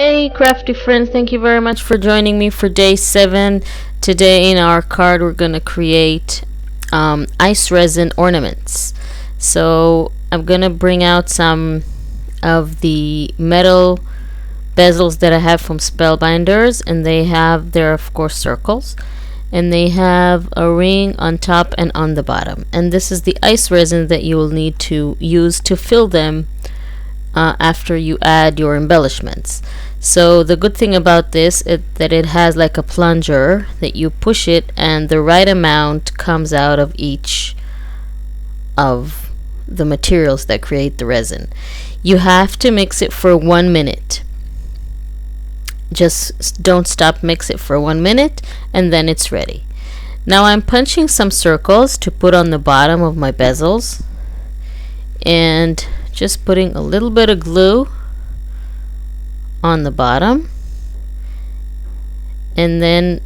Hey crafty friends, thank you very much for joining me for day 7. Today in our card we're going to create ice resin ornaments. So I'm going to bring out some of the metal bezels that I have from spellbinders, and they're of course circles, and they have a ring on top and on the bottom, and this is the ice resin that you will need to use to fill them after you add your embellishments. So the good thing about this is that it has like a plunger that you push it and the right amount comes out of each of the materials that create the resin. You have to mix it for 1 minute. Just don't stop, mix it for 1 minute and then it's ready. Now I'm punching some circles to put on the bottom of my bezels and just putting a little bit of glue on the bottom, and then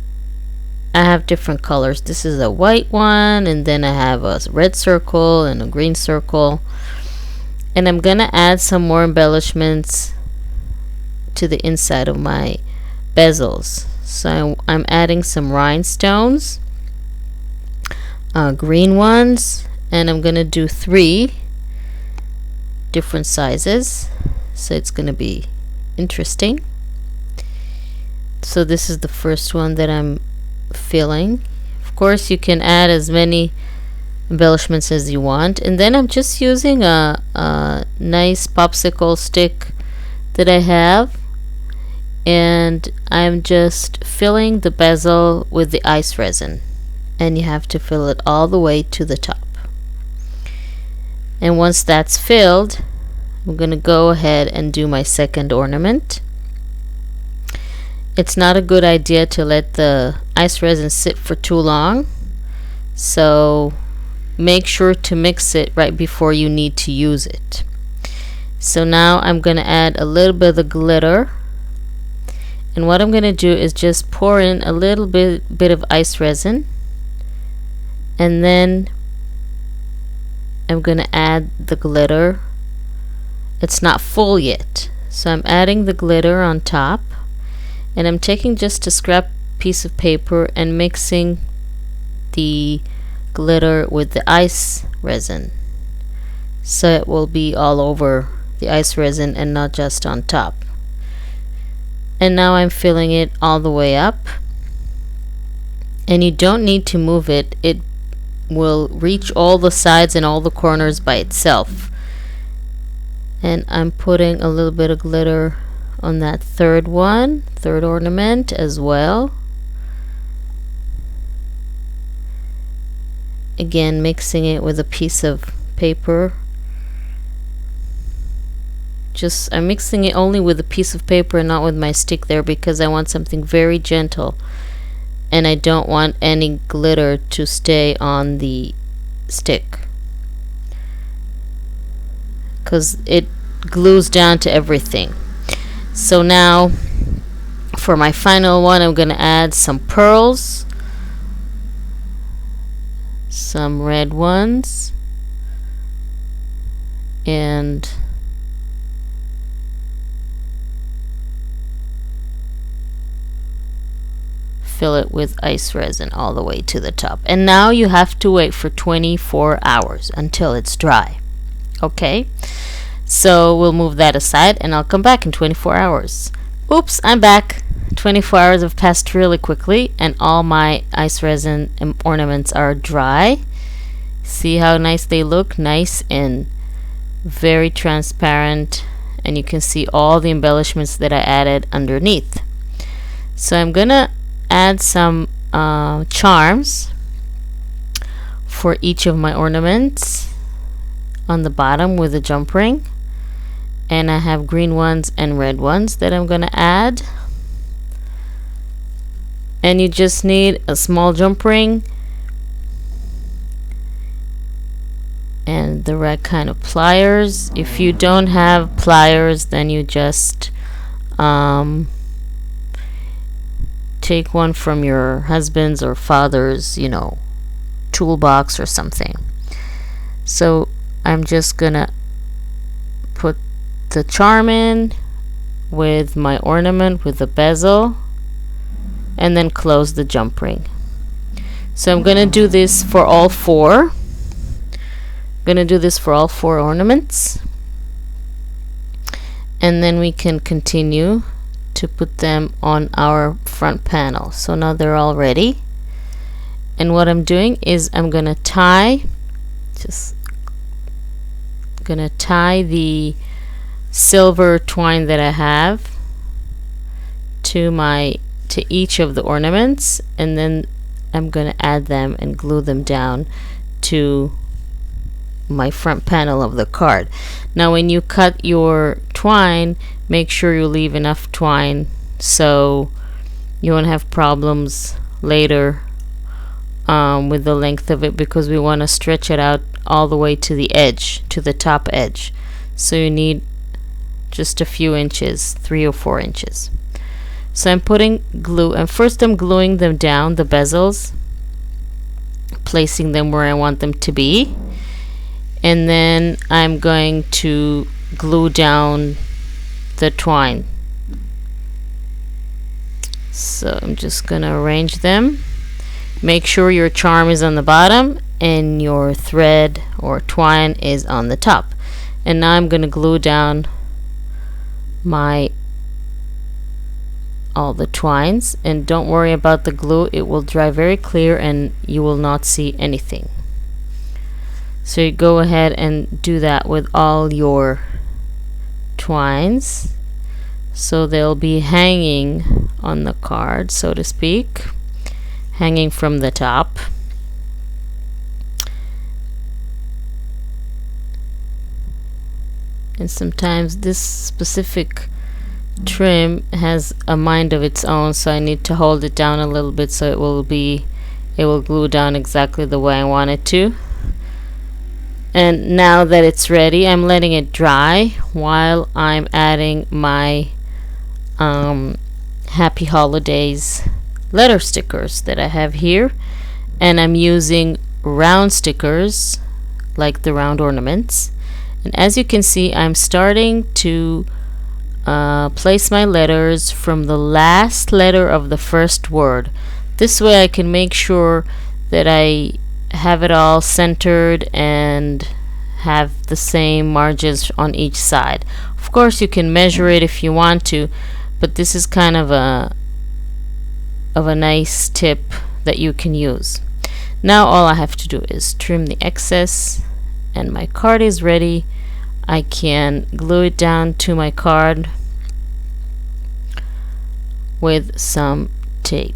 I have different colors. This is a white one, and then I have a red circle and a green circle, and I'm gonna add some more embellishments to the inside of my bezels. So I'm adding some rhinestones, green ones, and I'm gonna do 3 different sizes, so it's going to be interesting. So this is the first one that I'm filling. Of course you can add as many embellishments as you want, and then I'm just using a nice popsicle stick that I have, and I'm just filling the bezel with the ice resin, and you have to fill it all the way to the top. And once that's filled, I'm going to go ahead and do my second ornament. It's not a good idea to let the ice resin sit for too long, so make sure to mix it right before you need to use it. So now I'm going to add a little bit of the glitter, and what I'm going to do is just pour in a little bit of ice resin, and then I'm going to add the glitter. It's not full yet, so I'm adding the glitter on top, and I'm taking just a scrap piece of paper and mixing the glitter with the ice resin, so it will be all over the ice resin and not just on top. And now I'm filling it all the way up, and you don't need to move it. It will reach all the sides and all the corners by itself. And I'm putting a little bit of glitter on that third ornament as well. Again, mixing it with a piece of paper. I'm mixing it only with a piece of paper and not with my stick there, because I want something very gentle, and I don't want any glitter to stay on the stick, because it glues down to everything. So now for my final one, I'm going to add some pearls, some red ones, and fill it with ice resin all the way to the top. And now you have to wait for 24 hours until it's dry. Okay, so we'll move that aside and I'll come back in 24 hours. Oops, I'm back. 24 hours have passed really quickly, and all my ice resin ornaments are dry. See how nice they look? Nice and very transparent, and you can see all the embellishments that I added underneath. So I'm gonna add some charms for each of my ornaments on the bottom with a jump ring, and I have green ones and red ones that I'm gonna add. And you just need a small jump ring and the right kind of pliers. If you don't have pliers, then you just take one from your husband's or father's, toolbox or something. So I'm just gonna put the charm in with my ornament with the bezel, and then close the jump ring. So I'm gonna do this for all four. Ornaments, and then we can continue to put them on our front panel. So now they're all ready, and what I'm doing is I'm gonna tie the silver twine that I have to each of the ornaments, and then I'm gonna add them and glue them down to my front panel of the card. Now when you cut your twine, make sure you leave enough twine so you won't have problems later with the length of it, because we want to stretch it out all the way to the edge, to the top edge. So you need just a few inches, 3 or 4 inches. So I'm putting glue, and first I'm gluing them down, the bezels, placing them where I want them to be, and then I'm going to glue down the twine. So I'm just gonna arrange them. Make sure your charm is on the bottom and your thread or twine is on the top. And now I'm gonna glue down all the twines, and don't worry about the glue, it will dry very clear and you will not see anything. So you go ahead and do that with all your twines, so they'll be hanging on the card, so to speak, hanging from the top. And sometimes this specific trim has a mind of its own, so I need to hold it down a little bit so it will glue down exactly the way I want it to. And now that it's ready, I'm letting it dry while I'm adding my Happy Holidays letter stickers that I have here. And I'm using round stickers like the round ornaments. And as you can see, I'm starting to place my letters from the last letter of the first word. This way I can make sure that I have it all centered and have the same margins on each side. Of course you can measure it if you want to, but this is kind of a nice tip that you can use. Now all I have to do is trim the excess, and my card is ready. I can glue it down to my card with some tape.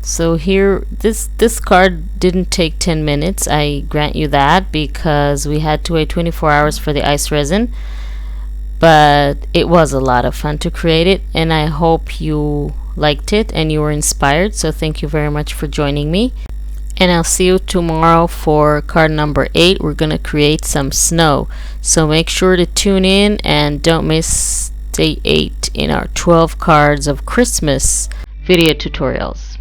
So here, this card didn't take 10 minutes, I grant you that, because we had to wait 24 hours for the ice resin, but it was a lot of fun to create it, and I hope you liked it and you were inspired. So thank you very much for joining me, and I'll see you tomorrow for card number 8. We're gonna create some snow, so make sure to tune in and don't miss day 8 in our 12 cards of Christmas video tutorials.